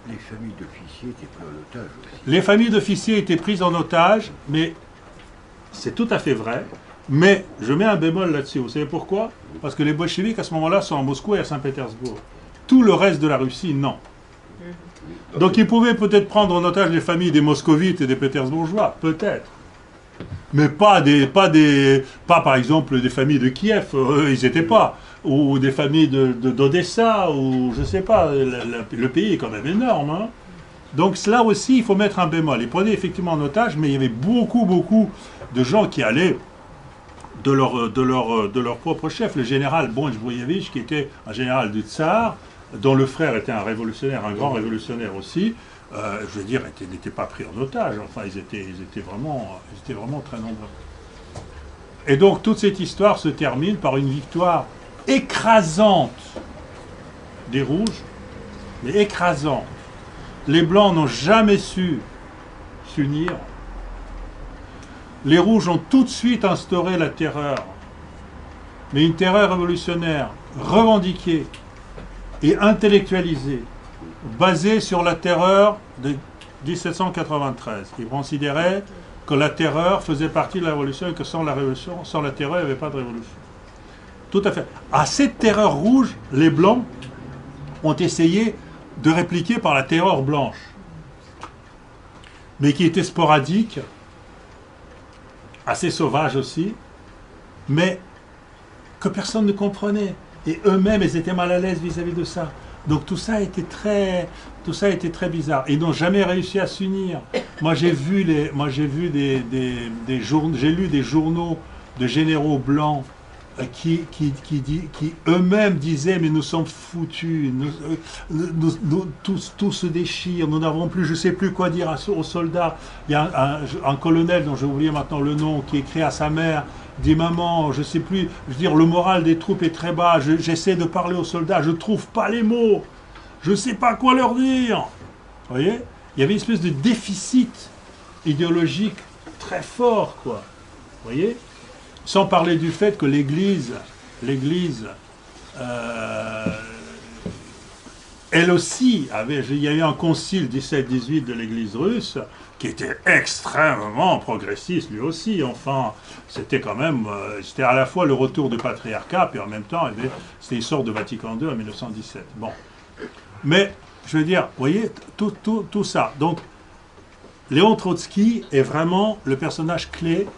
Les familles d'officiers étaient prises en otage aussi. Les familles d'officiers étaient prises en otage, mais c'est tout à fait vrai. Mais je mets un bémol là-dessus. Vous savez pourquoi? Parce que les bolcheviks, à ce moment-là, sont à Moscou et à Saint-Pétersbourg. Tout le reste de la Russie, non. Donc ils pouvaient peut-être prendre en otage les familles des moscovites et des pétersbourgeois, peut-être. Mais pas par exemple des familles de Kiev, eux, ils n'étaient pas. Ou des familles d'Odessa, ou je ne sais pas, le pays est quand même énorme. Hein. Donc là aussi, il faut mettre un bémol. Ils prenaient effectivement en otage, mais il y avait beaucoup de gens qui allaient de leur propre chef. Le général Bonch-Bouyevitch, qui était un général du Tsar, dont le frère était un révolutionnaire, un grand révolutionnaire aussi, je veux dire, n'étaient pas pris en otage. Enfin, ils étaient vraiment très nombreux. Et donc, toute cette histoire se termine par une victoire écrasante des Rouges, mais écrasante. Les Blancs n'ont jamais su s'unir. Les Rouges ont tout de suite instauré la terreur, mais une terreur révolutionnaire revendiquée et intellectualisée, basée sur la terreur de 1793. Ils considéraient que la terreur faisait partie de la révolution et que sans la révolution, sans la terreur, il n'y avait pas de révolution. Tout à fait. À cette terreur rouge, les Blancs ont essayé de répliquer par la terreur blanche, mais qui était sporadique, assez sauvage aussi, mais que personne ne comprenait. Et eux-mêmes, ils étaient mal à l'aise vis-à-vis de ça. Donc tout ça a été très bizarre. Ils n'ont jamais réussi à s'unir. Moi, j'ai lu des journaux de généraux blancs qui eux-mêmes disaient, mais nous sommes foutus, tout se déchire, nous n'avons plus, je ne sais plus quoi dire aux soldats. Il y a un colonel dont j'ai oublié maintenant le nom, qui écrit à sa mère, dit maman, je ne sais plus, je veux dire, le moral des troupes est très bas, j'essaie de parler aux soldats, je ne trouve pas les mots, je ne sais pas quoi leur dire. Vous voyez, il y avait une espèce de déficit idéologique très fort, quoi. Vous voyez, sans parler du fait que l'Église, elle aussi il y a eu un concile 17-18 de l'Église russe qui était extrêmement progressiste lui aussi. Enfin, c'était quand même, c'était à la fois le retour du patriarcat, puis en même temps, c'était une sorte de Vatican II en 1917. Bon, mais je veux dire, vous voyez, tout ça. Donc, Léon Trotsky est vraiment le personnage clé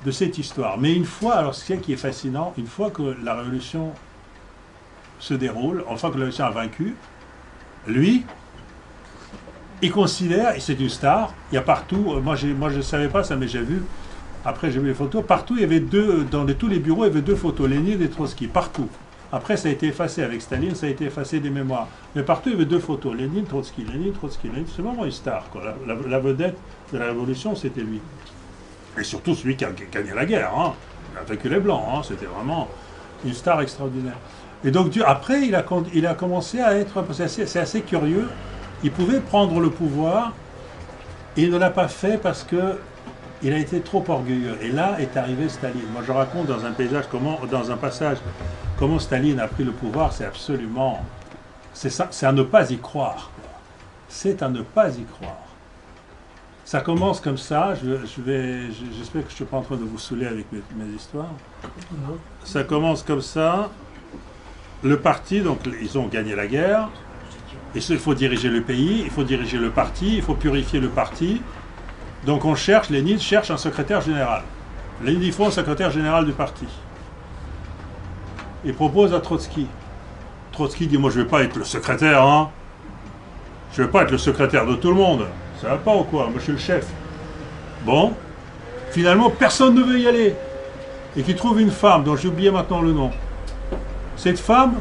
de cette histoire. Mais une fois, alors ce qui est fascinant, une fois que la révolution se déroule, une fois que la révolution a vaincu, lui, il considère, et c'est une star, il y a partout, moi je ne savais pas ça, mais j'ai vu, après j'ai vu les photos, partout il y avait tous les bureaux, il y avait 2 photos, Lénine et Trotsky, partout. Après ça a été effacé avec Staline, ça a été effacé des mémoires. Mais partout il y avait 2 photos, Lénine, Trotsky, Lénine, Trotsky, Lénine. C'est vraiment une star, quoi. La vedette de la révolution, c'était lui. Et surtout celui qui a gagné la guerre, hein. Il a vaincu les Blancs, hein. C'était vraiment une star extraordinaire. Et donc après, il a commencé à être, c'est assez curieux, il pouvait prendre le pouvoir, et il ne l'a pas fait parce que il a été trop orgueilleux. Et là est arrivé Staline. Moi je raconte dans un passage, comment Staline a pris le pouvoir, c'est absolument... C'est à ne pas y croire. C'est à ne pas y croire. Ça commence comme ça, j'espère que je ne suis pas en train de vous saouler avec mes histoires. Ça commence comme ça. Le parti, donc ils ont gagné la guerre. Il faut diriger le pays, il faut diriger le parti, il faut purifier le parti. Donc Lénine cherche un secrétaire général. Lénine, il faut un secrétaire général du parti. Il propose à Trotsky. Trotsky dit, moi je ne vais pas être le secrétaire, hein. Je ne vais pas être le secrétaire de tout le monde. Ça va pas ou quoi? Moi je suis le chef. Bon. Finalement, personne ne veut y aller. Et qu'il trouve une femme, dont j'ai oublié maintenant le nom. Cette femme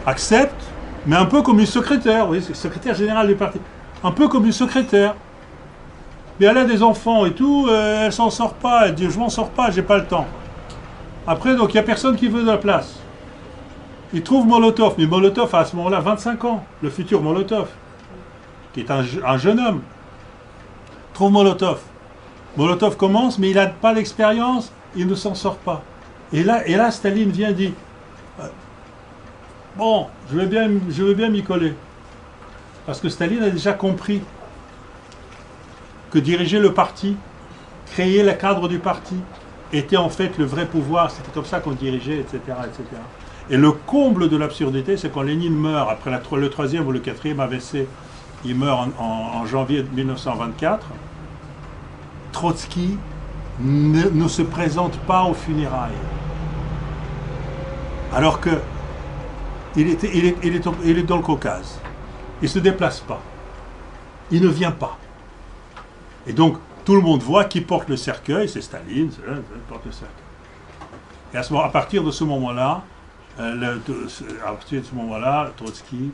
accepte, mais un peu comme une secrétaire. Vous voyez, c'est secrétaire générale du parti. Un peu comme une secrétaire. Mais elle a des enfants et tout, elle s'en sort pas. Elle dit, je m'en sors pas, j'ai pas le temps. Après, donc, il n'y a personne qui veut de la place. Il trouve Molotov, mais Molotov a à ce moment-là 25 ans, le futur Molotov, qui est un jeune homme. Trouve Molotov. Molotov commence, mais il n'a pas l'expérience, il ne s'en sort pas. Et là, Staline vient et dit, bon, je veux bien m'y coller. Parce que Staline a déjà compris que diriger le parti, créer le cadre du parti, était en fait le vrai pouvoir. C'était comme ça qu'on dirigeait, etc., etc. Et le comble de l'absurdité, c'est quand Lénine meurt, après le 3e ou le 4e AVC, il meurt en janvier 1924, Trotsky ne se présente pas aux funérailles. Alors que il est dans le Caucase. Il ne se déplace pas. Il ne vient pas. Et donc, tout le monde voit qui porte le cercueil, c'est Staline, porte le cercueil. Et à partir de ce moment-là, Trotsky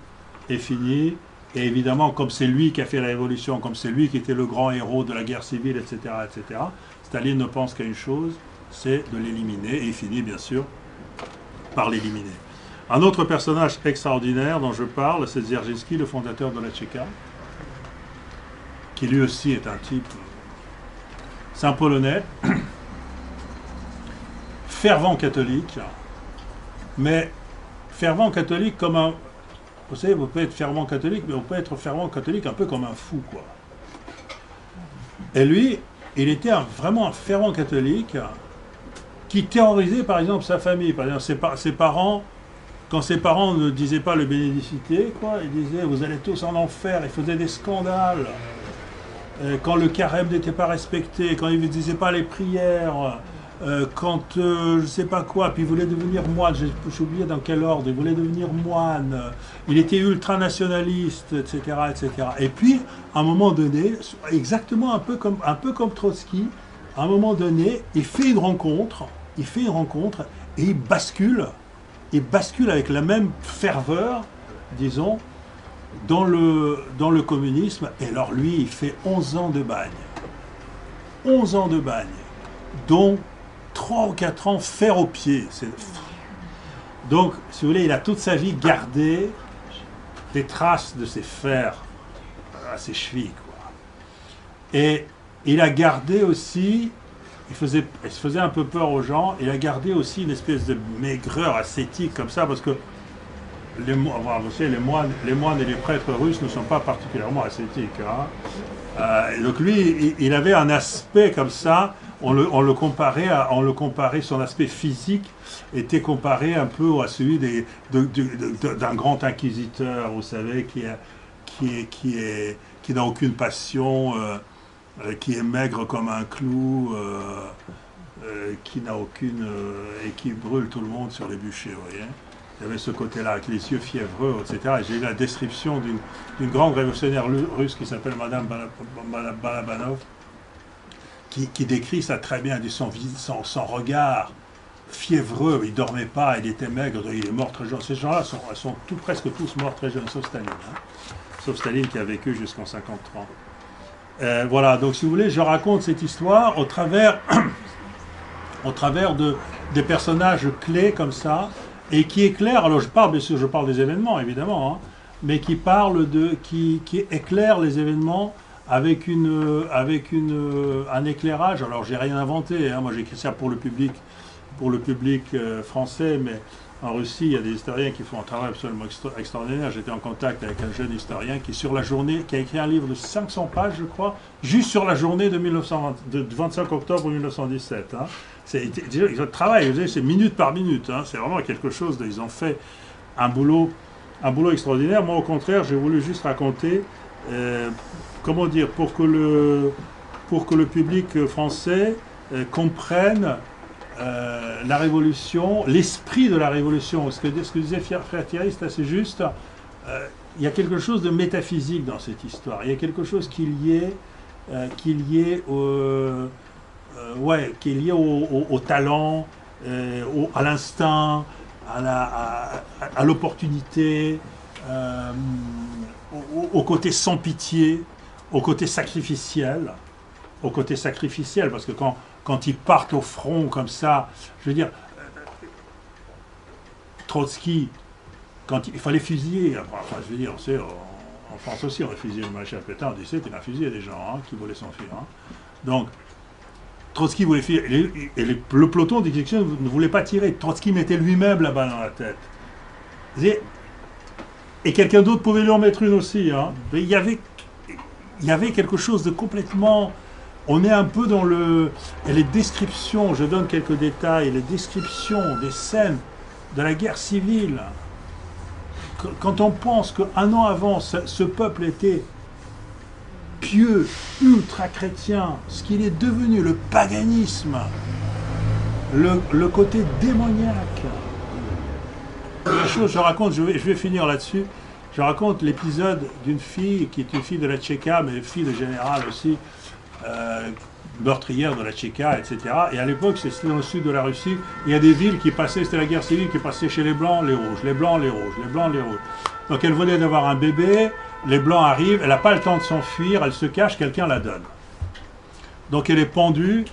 est fini. Et évidemment, comme c'est lui qui a fait la révolution, comme c'est lui qui était le grand héros de la guerre civile, etc., etc., Staline ne pense qu'à une chose, c'est de l'éliminer. Et il finit, bien sûr, par l'éliminer. Un autre personnage extraordinaire dont je parle, c'est Dzerzhinsky, le fondateur de la Tchéka, qui lui aussi est un type... C'est un Polonais, fervent catholique, mais fervent catholique comme un... Vous savez, vous pouvez être fervent catholique, mais on peut être fervent catholique un peu comme un fou, quoi. Et lui, il était vraiment un fervent catholique qui terrorisait, par exemple, sa famille. Par exemple, ses parents, quand ses parents ne disaient pas le bénédicité, quoi, ils disaient, vous allez tous en enfer. Il faisait des scandales. Quand le carême n'était pas respecté, quand il ne disait pas les prières... quand je ne sais pas quoi, puis il voulait devenir moine, j'ai oublié dans quel ordre, il voulait devenir moine, il était ultranationaliste, etc., etc. Et puis, à un moment donné, exactement un peu comme Trotsky, à un moment donné, il fait une rencontre, et il bascule avec la même ferveur, disons, dans le communisme. Et alors lui, il fait 11 ans de bagne. 11 ans de bagne, dont 3 ou 4 ans fer aux pieds. Donc, si vous voulez, il a toute sa vie gardé des traces de ces fers à ses chevilles, quoi. Et il a gardé aussi, il se faisait un peu peur aux gens, il a gardé aussi une espèce de maigreur ascétique comme ça, parce que vous savez, les moines et les prêtres russes ne sont pas particulièrement ascétiques, hein. Donc lui, il avait un aspect comme ça. On le comparait, son aspect physique était comparé un peu à celui d'un grand inquisiteur, vous savez, qui n'a aucune passion, qui est maigre comme un clou, qui n'a aucune... et qui brûle tout le monde sur les bûchers, vous voyez. Il y avait ce côté-là, avec les yeux fiévreux, etc. Et j'ai eu la description d'une grande révolutionnaire russe qui s'appelle Madame Balabanov, qui décrit ça très bien, son regard fiévreux, il ne dormait pas, il était maigre, il est mort très jeune. Ces gens-là sont presque tous morts très jeunes, sauf Staline. Hein. Sauf Staline qui a vécu jusqu'en 53. Voilà, donc si vous voulez, je raconte cette histoire au travers, des personnages clés comme ça, et qui éclairent, alors bien sûr je parle des événements évidemment, hein, mais qui éclairent les événements avec un éclairage. Alors j'ai rien inventé, hein, moi j'ai écrit ça pour le public français, mais en Russie il y a des historiens qui font un travail absolument extraordinaire. J'étais en contact avec un jeune historien qui sur la journée, qui a écrit un livre de 500 pages je crois, juste sur la journée de 25 octobre 1917. Hein. Ils travaillent, c'est minute par minute, hein, c'est vraiment quelque chose, ils ont fait un boulot extraordinaire. Moi au contraire j'ai voulu juste raconter, comment dire, pour que le public français comprenne la Révolution, l'esprit de la Révolution. Ce que disait Frère Thierry, c'est assez juste. Il y a quelque chose de métaphysique dans cette histoire. Il y a quelque chose qui est lié au talent, à l'instinct, à l'opportunité, au côté sans pitié, au côté sacrificiel. Parce que quand ils partent au front comme ça, je veux dire, Trotsky, quand il fallait fusiller, enfin je veux dire, en France aussi on a fusillé le maréchal Pétain en 17, il a fusillé des gens qui voulaient s'enfuir. Hein. Donc, Trotsky voulait fuir, et le peloton d'exécution ne voulait pas tirer. Trotsky mettait lui-même la balle dans la tête. Et quelqu'un d'autre pouvait lui en mettre une aussi. Hein. Mais il y avait quelque chose de complètement... On est un peu dans les descriptions, je donne quelques détails, les descriptions des scènes de la guerre civile. Quand on pense qu'un an avant, ce peuple était pieux, ultra-chrétien, ce qu'il est devenu, le paganisme, le côté démoniaque. La chose, je vais finir là-dessus, je raconte l'épisode d'une fille qui est une fille de la Tchéka, mais fille de général aussi, meurtrière de la Tchéka, etc. Et à l'époque, c'était dans le sud de la Russie, il y a des villes qui passaient, c'était la guerre civile, qui passait chez les Blancs, les Rouges, les Blancs, les Rouges, les Blancs, les Rouges. Donc elle venait d'avoir un bébé, les Blancs arrivent, elle n'a pas le temps de s'enfuir, elle se cache, quelqu'un la donne. Donc elle est pendue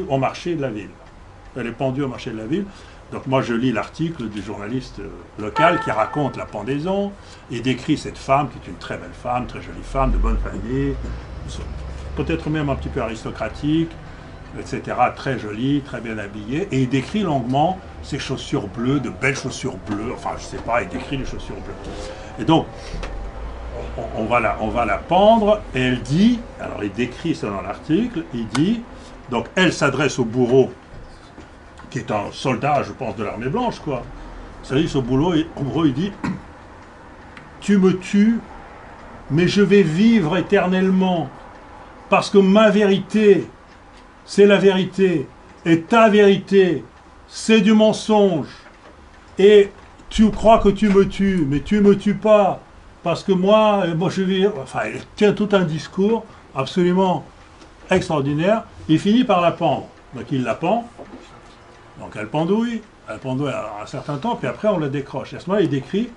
au marché de la ville. Elle est pendue au marché de la ville. Donc moi je lis l'article du journaliste local qui raconte la pendaison et décrit cette femme qui est une très belle femme, très jolie femme, de bonne famille, peut-être même un petit peu aristocratique, etc. Très jolie, très bien habillée. Et il décrit longuement ses chaussures bleues, de belles chaussures bleues, enfin je sais pas, il décrit les chaussures bleues. Et donc on va la pendre et elle dit, alors il décrit ça dans l'article, il dit, donc elle s'adresse au bourreau qui est un soldat, je pense, de l'armée blanche, quoi. Ça dit, au bourreau, il dit « Tu me tues, mais je vais vivre éternellement, parce que ma vérité, c'est la vérité, et ta vérité, c'est du mensonge. Et tu crois que tu me tues, mais tu me tues pas, parce que moi je vis... » Enfin, il tient tout un discours absolument extraordinaire. Il finit par la pendre. Donc il la pend. Donc elle pendouille un certain temps, puis après on la décroche. Et à ce moment-là, il décrit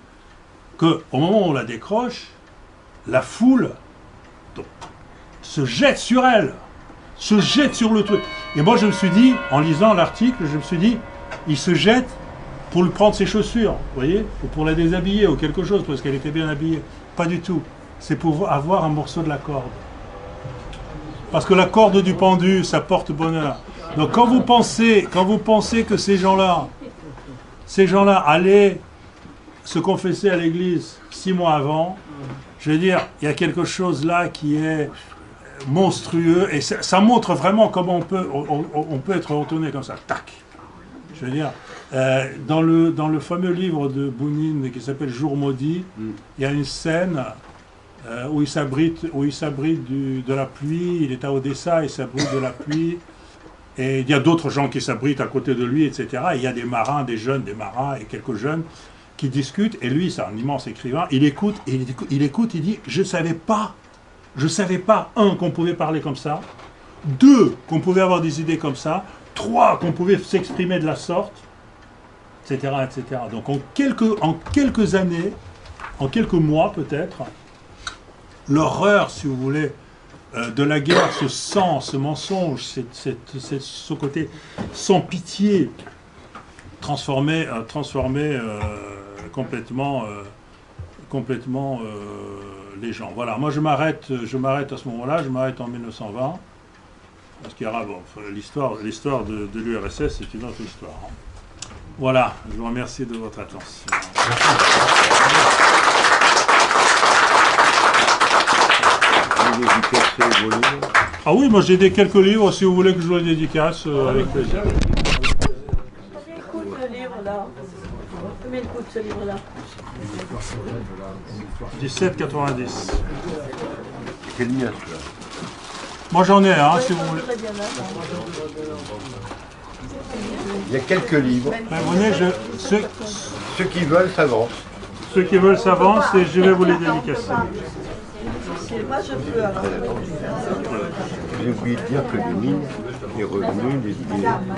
qu'au moment où on la décroche, la foule se jette sur elle, se jette sur le truc. Et moi je me suis dit, en lisant l'article, je me suis dit, il se jette pour lui prendre ses chaussures, vous voyez, ou pour la déshabiller ou quelque chose, parce qu'elle était bien habillée. Pas du tout. C'est pour avoir un morceau de la corde. Parce que la corde du pendu, ça porte bonheur. Donc quand vous pensez que ces gens-là allaient se confesser à l'église 6 mois avant, je veux dire, il y a quelque chose là qui est monstrueux, et ça montre vraiment comment on peut être retourné comme ça, tac. Je veux dire, dans le fameux livre de Bounine qui s'appelle Jour maudit, il y a une scène où il s'abrite de la pluie, il est à Odessa, il s'abrite de la pluie, et il y a d'autres gens qui s'abritent à côté de lui, etc. Et il y a des marins, des marins et quelques jeunes qui discutent, et lui, c'est un immense écrivain, il écoute, il dit, je savais pas, un, qu'on pouvait parler comme ça, 2, qu'on pouvait avoir des idées comme ça, 3, qu'on pouvait s'exprimer de la sorte, etc., etc. Donc en quelques années, en quelques mois peut-être, l'horreur, si vous voulez, de la guerre, ce sang, ce mensonge, ce côté sans pitié, transformé complètement les gens. Voilà, moi je m'arrête à ce moment-là, je m'arrête en 1920, parce qu'il y aura, bon, l'histoire de l'URSS, c'est une autre histoire. Hein. Voilà, je vous remercie de votre attention. Ah oui, moi j'ai quelques livres, si vous voulez que je vous les dédicace, avec plaisir. Combien coûte ce livre-là? Combien coûte ce livre-là? 17,90. C'est le mien, celui-là. Moi j'en ai un, si vous voulez. Il y a quelques livres. Ceux qui veulent s'avancent. Ceux qui veulent s'avancent et je vais vous les dédicacer. Moi je peux alors. J'ai oublié de dire que les mines, les revenus, les